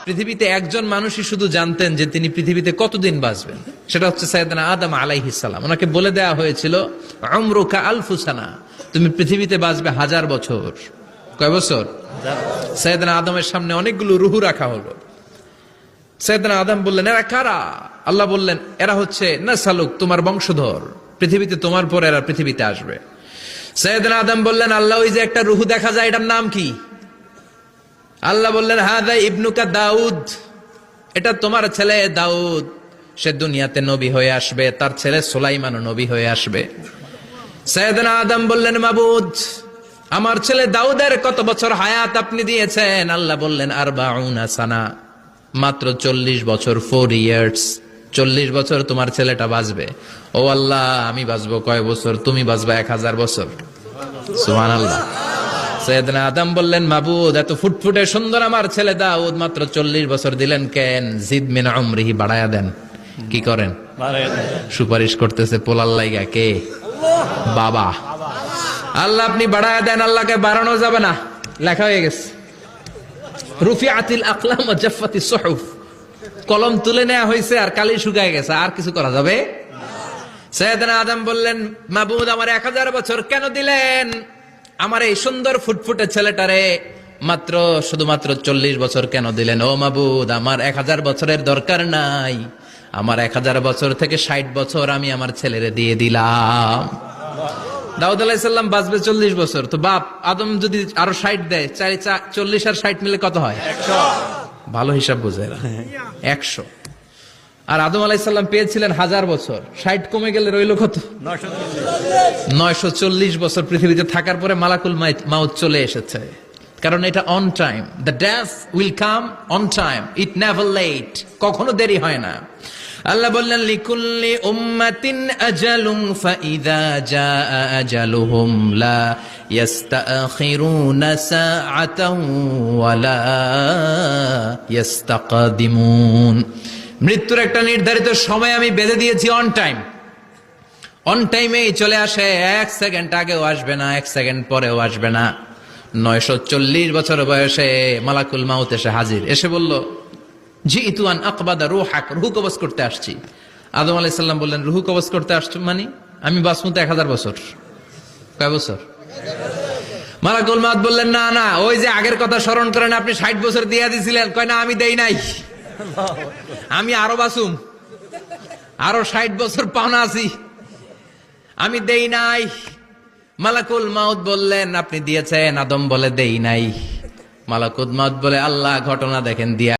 পৃথিবীতে একজন মানুষই শুধু জানতেন যে তিনি পৃথিবীতে কতদিন বাঁচবেন, সেটা হচ্ছে সাইয়েদনা আদম আলাইহিস সালাম। ওনাকে বলে দেওয়া হয়েছিল উমরুকা আলফু সানা, তুমি পৃথিবীতে বাঁচবে 1000 বছর। কয় বছর? সাইয়েদনা আদমের সামনে অনেকগুলো রুহু রাখা হলো। সাইয়েদনা আদম বললেন, এরা কারা? আল্লাহ বললেন, এরা হচ্ছে নাসালুক, তোমার বংশধর, পৃথিবীতে তোমার পর এরা পৃথিবীতে আসবে। সাইয়েদনা আদম বললেন, আল্লাহ ওই যে একটা রুহু দেখা যায়, এটার নাম কি? আল্লাহ বললেন, হাদা ইবনুকা দাউদ, এটা তোমার ছেলে দাউদ, সে দুনিয়াতে নবী হয়ে আসবে, তার ছেলে সুলাইমানও নবী হয়ে আসবে। সাইয়েদনা আদম বললেন, মাবুদ, আমার ছেলে দাউদের কত বছর হায়াত আপনি দিয়েছেন? আল্লাহ বললেন, 40 সানা, মাত্র 40 বছর, 4 ইয়ার্স, 40 বছর তোমার ছেলেটা বাঁচবে। ও আল্লাহ, আমি বাঁচবো কয় বছর? তুমি বাঁচবা 1000 বছর। সুবহানাল্লাহ। সাইয়েদনা আদম বললেন, মাবুদ, এত ফুটফুটে সুন্দর আমার ছেলে দাউদ, মাত্র 40 বছর দিলেন কেন? জিদ মিন উমরিহি, বাড়ায়া দেন। কি করেন? সুপারিশ করতেছে পোলার লাইগা। কে? বাবা। আল্লাহ আপনি বাড়ায়া দেন। আল্লাহকে বাড়ানো যাবে না, লেখা হয়ে গেছে। রুফিআতিল আকলাম ওয়া জাফফাতিস সুহুফ, কলম তুলে নেওয়া হয়েছে আর কালি শুকায় গেছে, আর কিছু করা যাবে? সাইয়েদনা আদম বললেন, মাবুদ, আমার 1000 বছর কেন দিলেন? আমার এই সুন্দর ফুটফুটে ছেলেটারে মাত্র শুধুমাত্র 40 বছর কেন দিলেন? ও মাবুদ, আমার 1000 বছরের দরকার নাই, আমার 1000 বছর থেকে 60 বছর আমি আমার ছেলেরে দিয়ে দিলাম। দাউদ আলাইহিস সালাম বাঁচবে 40 বছর, তো বাপ আদম যদি আরো 60 দেয়, 40 আর 60 মিলে কত হয়? 100। ভালো হিসাব বোঝে 100। আর আদম আলাইহিস সালাম পেয়েছিলেন 1000 বছর, 60 কমে গেলে রইল কত? 940 বছর পৃথিবীতে থাকার পরে মালাকুল মাউত চলে এসেছে। কারণ এটা on time, the death will come on time, it never late, কখনো দেরি হয় না। আল্লাহ বললেন, লিকুল্লি উম্মাতিন আজালুন ফাইযা জাআ আজালুহুম লা ইস্তাখিরুনা সাআতান ওয়া লা ইস্তাকদিমুন। মৃত্যুর একটা নির্ধারিত সময় আমি বেঁধে দিয়েছি, অন টাইম। অন টাইমেই চলে আসে, 1 সেকেন্ড আগেও আসবে না, 1 সেকেন্ড পরেও আসবে না। 940 বছর বয়সে মালাকুল মাউত এসে হাজির, এসে বলল, জিতু আন আকবাদা রূহাক, রূহ কবজ করতে আসছি। আদম আলাইহিস সালাম বললেন, রূহ কবজ করতে আসছো মানে? আমি বাঁচবো তো 1000 বছর। কয় বছর? মালাকুল মাউত বললেন, না না, ওই যে আগের কথা স্মরণ করেন, আপনি 60 বছর দিয়ে দিয়েছিলেন। কয় না, আমি দেই নাই, আমি আরো বাঁচুম, আরো 60 বছর পাওনা আছি, আমি দেই নাই। মালাকুল মাউত বললেন, আপনি দিয়েছেন। আদম বলে, দেই নাই। মালাকুল মাউত বলে, আল্লাহ ঘটনা দেখেন, দিয়া